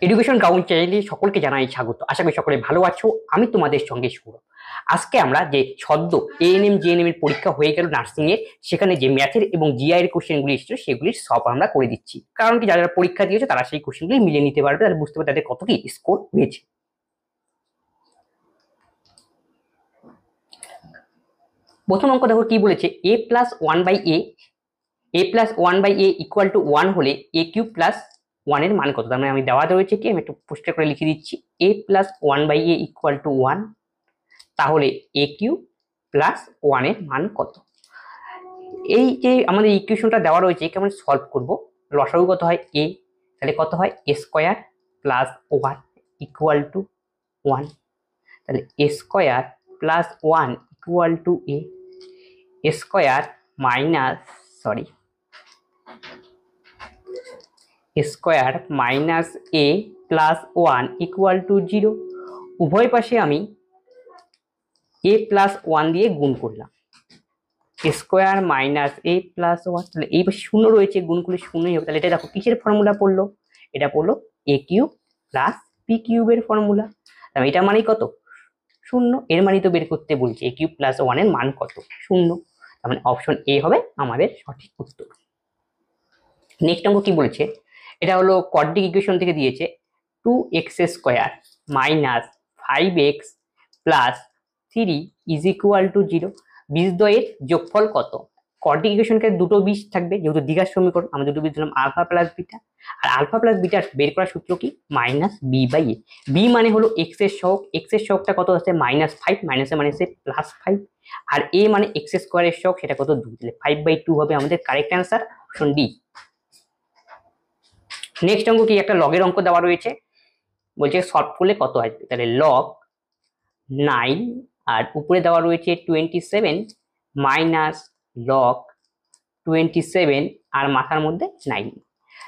Education ground চ্যানেলে সকলকে জানাই স্বাগত। আশা করি সকলে ভালো আছো। আমি তোমাদের সঙ্গে সৌরভ। আজকে আমরা যে সদ্য এএনএম জিএনএম এর পরীক্ষা হয়ে গেল নার্সিং এর, সেখানে যে ম্যাথের এবং জিআই এর কোশ্চেনগুলি এসেছিল সেগুলির সব আমরা করে দিচ্ছি। কারণ কি, যারা পরীক্ষা দিয়েছে তারা সেই কোশ্চেনগুলি মিলিয়ে নিতে পারবে, তারা বুঝতে পারবে তাদের কত কি স্কোর হয়েছে। প্রথম অঙ্ক দেখো কি বলেছে, A plus one by A equal to 1 হলে এ কিউব প্লাস 1 এর মান কত। তার মানে আমি দেওয়া রয়েছে কি, আমি একটু পরিষ্কার করে লিখে দিচ্ছি, A plus 1 by A equal to 1, তাহলে এ কিউব প্লাস 1 এর মান কত। এই যে আমাদের ইকুয়েশনটা দেওয়া রয়েছে, একে আমরা সলভ করব। লসাগু কত হয় এ, তাহলে কত হয় A square plus 1 equal to 1, তাহলে A square plus 1 equal to A square minus square minus A plus 1 equal to 0। উভয় পাশে আমি এ প্লাস 1 দিয়ে গুণ করলাম, স্কোয়ার মাইনাস এ প্লাস 1, তাহলে এই পাশে শূন্য রয়েছে, গুণ করলে শূন্যই হবে। তাহলে এটা দেখো কিসের ফর্মুলা পড়লো, এটা পড়লো এ কিউব প্লাস পি কিউবের ফর্মুলা। এটা মানে কত, শূন্য। এর মানে তো বের করতে বলছে এ কিউব প্লাস 1 এর মান কত, শূন্য। তার মানে অপশন এ হবে আমাদের সঠিক উত্তর। নেক্সট অঙ্ক কি বলেছে, এটা হলো কোয়াড্রিক ইকুয়েশন থেকে দিয়েছে, 2x square minus 5x plus 3 is equal to 0। বীজদ্বয়ের যোগফল কত। কোয়াড্রিক ইকুয়েশনকে দুটো বীজ থাকবে, যেহেতু দ্বিঘাত সমীকরণ, আমরা দুটো বীজ দিলাম আলফা প্লাস বিটা। আর আলফা প্লাস বিটার বের করার সূত্র কি, minus b by a. B মানে হলো এক্স এর সহগ, এক্স এর সহগটা কত আছে -5, মাইনাসে মাইনাসে +5, আর এ মানে এক্স স্কোয়ারের সহগ, সেটা কত 2, তাহলে 5/2 হবে আমাদের correct answer, option D. Next অঙ্ক কি, একটা লগের অঙ্ক দেওয়া রয়েছে, বলছে সলভ করলে কত আসবে। তাহলে লগ 9 আর উপরে দেওয়া রয়েছে 27 মাইনাস লগ 27 আর মাথার মধ্যে 9।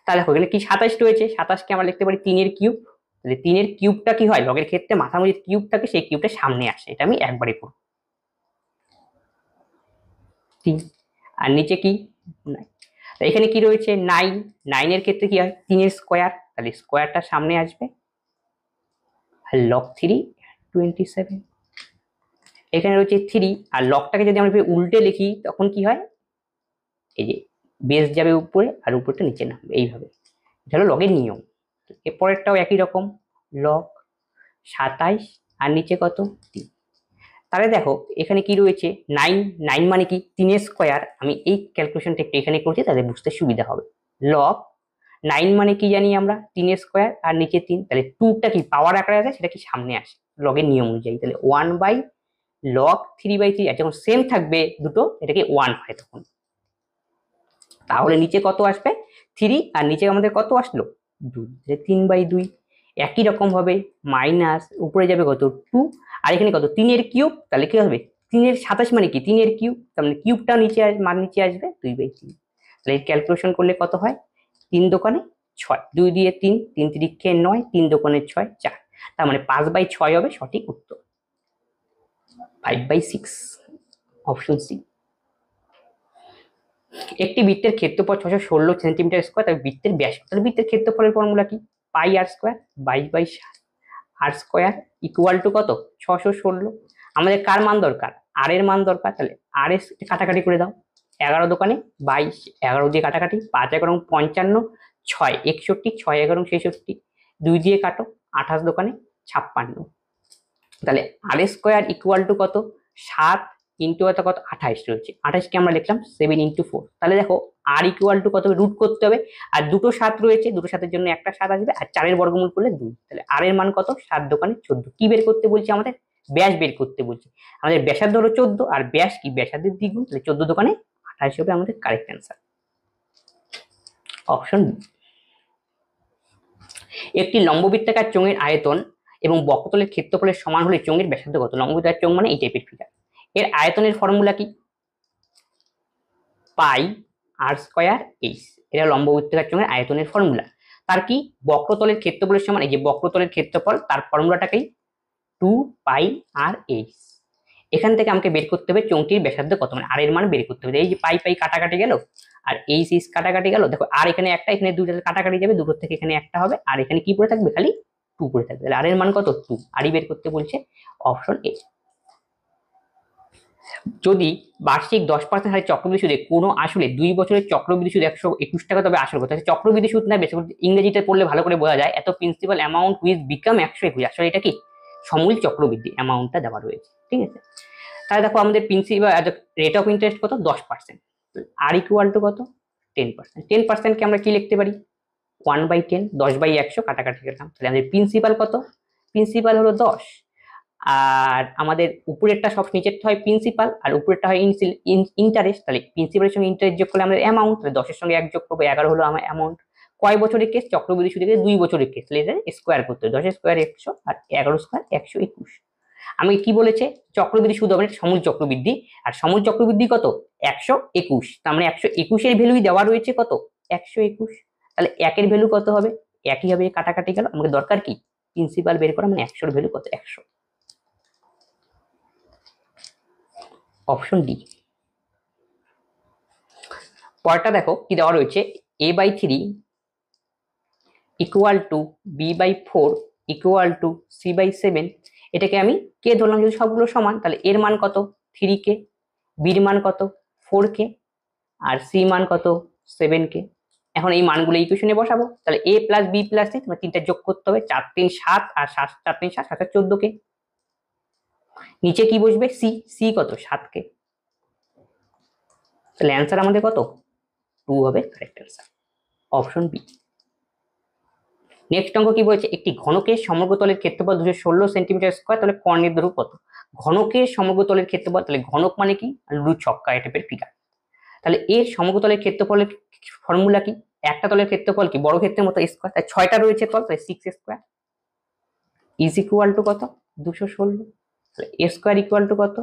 তাহলে এখানে কি 27 রয়েছে, 27কে আমরা লিখতে পারি 3 এর কিউব। তাহলে 3 এর কিউবটা কি হয়, লগের ক্ষেত্রে মাথার মধ্যে কিউব থাকে, সেই কিউবটা সামনে আসে, এটা আমি একবারে করব 3, আর নিচে কি 9। এখানে কি রয়েছে 9, 9 এর ক্ষেত্রে কি হয় 3 এর স্কোয়ার, তাহলে স্কোয়ারটা সামনে আসবে, আর লগ 3 27। এখানে রয়েছে 3, আর লগটাকে যদি আমরা উল্টে লিখি তখন কি হয়, এই যে বেস যাবে উপরে আর উপরটা নিচে নামবে, এইভাবে। এটা হলো লগের নিয়ম। এরপরেরটাও একই রকম, লগ 27 আর নিচে কত 3। তাহলে দেখো এখানে কি রয়েছে 9, 9 মানে কি 3 এর স্কোয়ার। আমি এই ক্যালকুলেশনটা একটু এখানে করছি, তাহলে বুঝতে সুবিধা হবে। লগ 9 মানে কি জানি আমরা 3 এর স্কোয়ার আর নিচে 3, তাহলে 2টা কি পাওয়ার আকারে আছে, সেটা কি সামনে আসে লগের নিয়ম অনুযায়ী। তাহলে 1/log 3/3, আর যখন সেম থাকবে দুটো, এটাকে 1 হয় তখন। তাহলে নিচে কত আসবে 3, আর নিচে আমাদের কত আসলো 2, 3/2। একই রকম ভাবে মাইনাস উপরে যাবে কত 2, আর এখানে কত 3 এর কিউব, তাহলে কি হবে 3 এর 27 মানে কি 3 এর কিউব, তার মানে কিউবটা নিচে মান নিচে আসবে 2/3। তাহলে ক্যালকুলেশন করলে কত হয়, 3 দোকানে 6, 2 দিয়ে 3, 3 3 9, 3 দোকানে 6, 4, তার মানে 5/6 হবে সঠিক উত্তর, 5/6, অপশন সি। একটি বৃত্তের ক্ষেত্রফল 616 সেন্টিমিটার স্কোয়ার, তার বৃত্তের ব্যাস। তাহলে বৃত্তের ক্ষেত্রফলের ফর্মুলা কি, pi R square 22/7, R square equal to কত 616। আমাদের কার মান দরকার, আর এর মান দরকার, তাহলে আর এর কাটাকাটি করে দাও, 11 দোকানে 22, 11 দিয়ে কাটাকাটি, 5 11 55, 6 61, 6 11 66, 2 দিয়ে কাটো, 28 দোকানে 56। তাহলে আর স্কোয়ার ইকুয়াল টু কত 7 ইন্টু কত 28 রয়েছে, 28 কে আমরা লিখলাম 7 ইন্টু 4। তাহলে দেখো আর ইকুয়াল টু কত রুট করতে হবে, আর দুটো 7 রয়েছে, দুটো 7-এর জন্য একটা 7 আসবে, আর 4 এর বর্গমূল করলে 2। তাহলে আর এর মান কত 7 দোকানে 14। কি বের করতে বলছে, আমাদের ব্যাস বের করতে বলছে। আমাদের ব্যাসার্ধ হলো 14, আর ব্যাস কি ব্যাসার্ধের দ্বিগুণ, তাহলে 14 দোকানে 28 হবে আমাদের কারেক্ট অ্যান্সার, অপশন বি। একটি লম্ববৃত্তাকার চোঙের আয়তন এবং বক্রতলের ক্ষেত্রফলের সমান হলে চোঙের ব্যাসার্ধ কত। লম্ববৃত্তাকার চোঙ মানে এই টাইপের ফিগার। এর আয়তনের ফর্মুলা কি, পাই আর স্কোয়ার এইচ। এটা লম্ববৃত্তাকার চোঙের আয়তনের ফর্মুলা। তার কি বক্রতলের ক্ষেত্রফলের সমান, এই যে বক্রতলের ক্ষেত্রফল, তার ফর্মুলাটাকেই 2 পাই আর এইচ। এখান থেকে আমাকে বের করতে হবে চোঙটির ব্যাসার্ধ কত, মানে আর এর মান বের করতে হবে। এই যে পাই পাই কাটাকাটি গেল, আর এই 6 কাটাকাটি গেল, দেখো আর এখানে একটা, এখানে দুটো কাটাকাটি যাবে, দুটোর থেকে এখানে একটা হবে, আর এখানে কি পড়ে থাকবে, খালি 2 পড়ে থাকবে। তাহলে আর এর মান কত, 2, আরই বের করতে বলছে, অপশন এ। যদি বার্ষিক 10% হারে চক্রবৃদ্ধি সুদে কোনো আসলে 2 বছরের চক্রবৃদ্ধি সুদ 121 টাকা, তবে আসল কথা চক্রবৃদ্ধি সুদ না, বেশি ইংরেজিতে পড়লে ভালো করে বোঝা যায়, এত প্রিন্সিপাল অ্যামাউন্ট উইথ বিকাম 121, আসলে এটা কি সমূল চক্রবৃদ্ধি অ্যামাউন্টটা দেওয়া রয়েছে, ঠিক আছে। তাহলে দেখো আমাদের প্রিন্সিপাল রেট অফ ইন্টারেস্ট কত, 10%, আর ইকুয়াল টু কত, 10%। 10%কে আমরা কি লিখতে পারি, 1/10, 10/100 কাটাকাটি করলাম, তাহলে আমাদের প্রিন্সিপাল কত, প্রিন্সিপাল হলো 10, আর আমাদের উপরেরটা সব নিচেরটা হয় প্রিন্সিপাল আর উপরেরটা হয় ইন্টারেস্ট, তাহলে প্রিন্সিপালের সঙ্গে ইন্টারেস্ট যোগ করলে আমাদের অ্যামাউন্ট, তাহলে 10 এর সঙ্গে 1 যোগ করবো, 11 হলো আমার অ্যামাউন্ট। কয় বছরের কেস, চক্রবৃদ্ধি সুদে 2 বছরের কেস, তাহলে এটা স্কোয়ার করতে হবে, 10 স্কোয়ার 100 আর 11 স্কোয়ার 121। আমি কি বলেছে, চক্রবৃদ্ধি সুদ হবে সমূল চক্রবৃদ্ধি, আর সমূল চক্রবৃদ্ধি কত, 121, তার মানে 121 এর ভ্যালুই দেওয়া রয়েছে কত, 121, তাহলে 1 এর ভ্যালু কত হবে, একই হবে, কাটাকাটি গেল, আমাদের দরকার কি প্রিন্সিপাল বের করা, মানে 100 এর ভ্যালু কত, 100, অপশন ডি। পরেরটা দেখো কি দেওয়া রয়েছে, a/3 equal to b/4 equal to c/7, এটাকে আমি কে ধরলাম, যদি সবগুলো সমান তাহলে এর মান কত 3k, বির মান কত 4k, আর সি মান কত 7k। এখন এই মানগুলো ইকুয়েশনে বসাবো, তাহলে a plus b plus c, তোমার তিনটা যোগ করতে হবে, 4 3 7 আর 7 4 3 7 7 14k। নিচে কি বসবে, সি, সি কত 7k, তাহলে অ্যান্সার আমাদের কত 2 হবে correct answer, option B. Next অঙ্ক কি বলছে, একটি ঘনকের সমগ্র তলের ক্ষেত্রফল 216 সেন্টিমিটার স্কোয়ার, তাহলে কর্ণের দৈর্ঘ্য কত, ঘনকের সমগ্র তলের ক্ষেত্রফল, তাহলে ঘনক মানে কি, লুডু ছক্কা এই টাইপের ফিগার, তাহলে এর সমগ্র তলের ক্ষেত্রফলের ফর্মুলা কি, একটা তলের ক্ষেত্রফল কি বর্গক্ষেত্রের মতো স্কোয়ার, তাই 6টা রয়েছে তল, তাই 6 স্কোয়ার ইজ ইকুয়াল টু কত 216, তাহলে এ স্কোয়ার ইকুয়াল টু কত,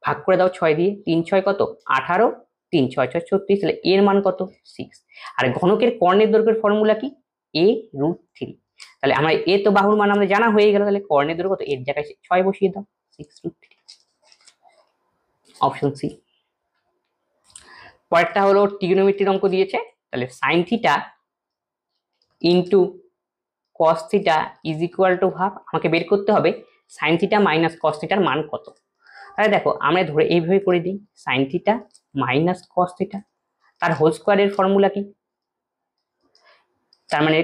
ভাগ করে দাও 6 দিয়ে, 3 6 কত 18, 3 6 6 36, তাহলে এর মান কত 6। আর ঘনকের কর্ণের দৈর্ঘ্যের ফর্মুলা কি, a√3, তাহলে আমরা এ তো বাহুর মান আমাদের জানা হয়ে গেল, তাহলে কর্ণের দৈর্ঘ্য কত, এর জায়গায় 6 বসিয়ে দাও, 6√3, অপশন সি। পরেরটা হলো ট্রিগোনোমেট্রির অঙ্ক দিয়েছে, তাহলে sign theta into cos theta is equal to half, আমাকে বের করতে হবে সাইন থিটা মাইনাস কস থিটার মান কত। তাহলে দেখো আমরা ধরে এইভাবে করে দিই, sine theta minus cos theta তার হোল স্কোয়ারের ফর্মুলা কি, তার মানে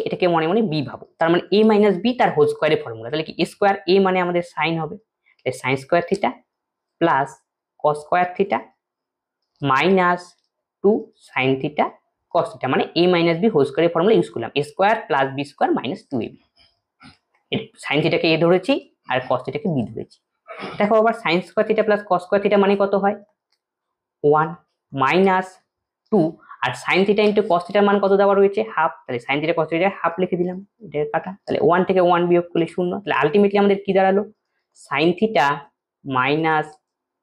এটাকে মনে মনে বি ভাবো, তার মানে এ মাইনাস বি তার হোল স্কোয়ারের ফর্মুলা, তাহলে কি এ স্কোয়ার, এ মানে আমাদের সাইন হবে, তাহলে sine square theta plus cos square theta minus 2 sine theta cos theta, মানে a মাইনাস বি হোল স্কোয়ারের ফর্মুলা ইউজ করলাম, a square plus B square minus 2ab, sine থিটাকে a ধরেছি আর কস থিটাকে b ধরেছি। দেখো আবার sine square theta plus cos square theta মানে কত হয় 1 মাইনাস 2, আর সাইন থিটা ইন্টু কস থিটার মান কত দেওয়া রয়েছে হাফ, তাহলে sign theta cos theta half লিখে দিলাম, এটা কাটা, তাহলে 1 থেকে 1 বিয়োগ করলে 0, তাহলে আলটিমেটলি আমাদের কি দাঁড়ালো, sine theta minus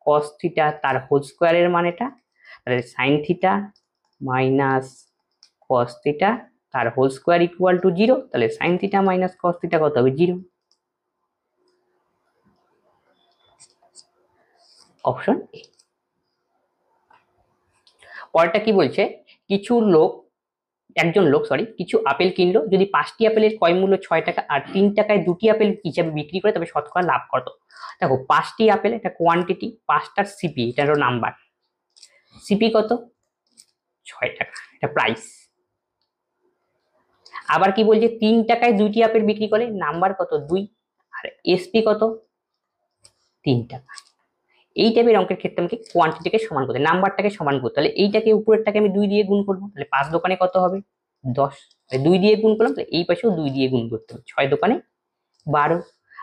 cos theta তার হোল স্কোয়ারের মান এটা, তাহলে sine theta minus cos theta তার হোল স্কোয়ার ইকুয়াল টু 0, তাহলে sine theta minus cos theta কত হবে 0, অপশন এ। পরেরটা কি বলছে, একজন লোক কিছু আপেল কিনলো, যদি 5টি আপেলের ক্রয় মূল্য 6 টাকা আর 3 টাকায় 2টি আপেল হিসাবে বিক্রি করে, তবে শতকরা লাভ কত। দেখো 5টি আপেল এটা কোয়ান্টিটি, 5টার সিপি এটা হলো নাম্বার, সিপি কত 6 টাকা এটা প্রাইস, আবার কি বলছে 3 টাকায় 2টি আপেল বিক্রি করে, নাম্বার কত 2, আর এসপি কত 3 টাকা। এই টাইপের অঙ্কের ক্ষেত্রে আমাকে কোয়ান্টিটিকে সমান করতে, নাম্বারটাকে সমান করতে, তাহলে এইটাকে উপরেরটাকে আমি 2 দিয়ে গুণ করবো, তাহলে 5 দোকানে কত হবে 10, 2 দিয়ে গুণ করলাম, তাহলে এই পাশেও 2 দিয়ে গুণ করতে হবে, 6 দোকানে 12,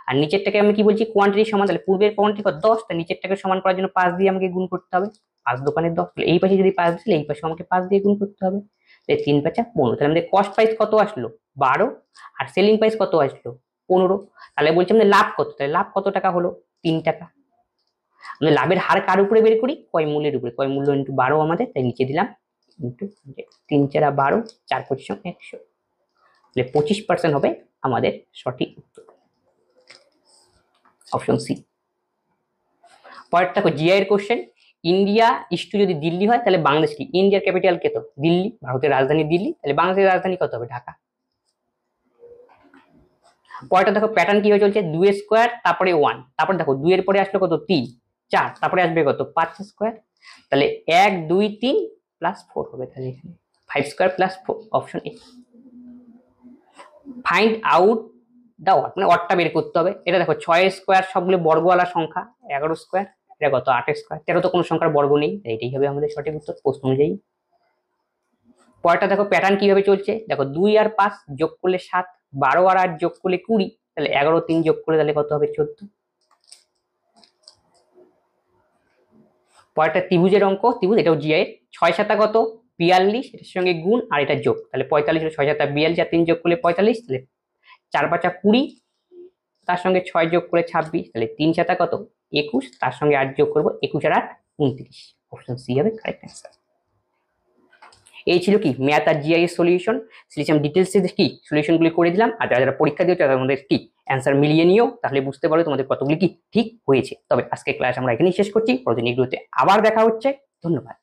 আর নিচেরটাকে আমি কি বলছি কোয়ান্টিটি সমান, তাহলে পূর্বের কোয়ান্টিটি কত 10, তাহলে নিচেরটাকে সমান করার জন্য 5 দিয়ে আমাকে গুণ করতে হবে, 5 দোকানে 10, তাহলে এই পাশে যদি 5 দিলে এই পাশে আমাকে 5 দিয়ে গুণ করতে হবে, তাহলে 3 5 15, তাহলে আমাদের কস্ট প্রাইস কত আসলো 12, আর সেলিং প্রাইস কত আসলো 15, তাহলে বলছি আমাদের লাভ কত, তাহলে লাভ কত টাকা হলো 3 টাকা। আমরা লাভের হার কার উপরে বের করি, ক্রয় মূল্যের উপরে, ক্রয় মূল্য ইন্টু 12 আমাদের, তাই নিচে দিলাম ইন্টু 3 4 12, 4 25 100, তাহলে 25% হবে আমাদের সঠিক উত্তর, অপশন সি। পরেরটা জিআই এর কোশ্চেন, ইন্ডিয়া ইস্টু যদি দিল্লি হয় তাহলে বাংলাদেশ কি? ইন্ডিয়ার ক্যাপিটাল কে তো দিল্লি, ভারতের রাজধানী দিল্লি, তাহলে বাংলাদেশের রাজধানী কত হবে? ঢাকা। পরেরটা দেখো প্যাটার্ন কিভাবে চলছে, 2 স্কোয়ার তারপরে 1, তারপরে দেখো 2 এর পরে আসলো কত? 3, 4, তারপরে আসবে কত? 5 স্কোয়ার, তাহলে 1 2 3 প্লাস 4 হবে, তাহলে এখানে 5 square plus 4, option A. Find out the odd, মানে অডটা বের করতে হবে। এটা দেখো 6 স্কোয়ার সবগুলো বর্গওয়ালা সংখ্যা, 11 স্কোয়ার, এটা কত? 8 স্কোয়ার, 13 তো কোনো সংখ্যার বর্গ নেই, এইটাই হবে আমাদের সঠিক উত্তর প্রশ্ন অনুযায়ী। পরেরটা দেখো প্যাটার্ন কিভাবে চলছে, দেখো 2 আর 5 যোগ করলে 7, 12 আর 8 যোগ করলে 20, তাহলে 11 3 যোগ করলে তাহলে কত হবে? 14। পরেরটা ত্রিভুজের অঙ্ক, ত্রিভুজ, এটাও জিআই এর। 6 7 কত? 42, এটার সঙ্গে গুণ আর এটা যোগ, তাহলে 45, 6 7 42 আর 3 যোগ করলে 45, তাহলে 4 5 20, তার সঙ্গে 6 যোগ করে 26, তাহলে 3 7 কত? 21, তার সঙ্গে 8 যোগ করবো, 21 আর 8 29, অপশন সি হবে কারেক্ট অ্যান্সার। এই ছিল কি ম্যাথ আর জিআই এর সলিউশন। সিলেকশন ডিটেলসে কি সলিউশনগুলি করে দিলাম, আর যারা যারা পরীক্ষা দিয়েছে তাদের মধ্যে কি অ্যান্সার মিলিয়ে নিও, তাহলে বুঝতে পারো তোমাদের কতগুলি কি ঠিক হয়েছে। তবে আজকে ক্লাস আমরা এখানেই শেষ করছি, পরদিন এগুলোতে আবার দেখা হচ্ছে। ধন্যবাদ।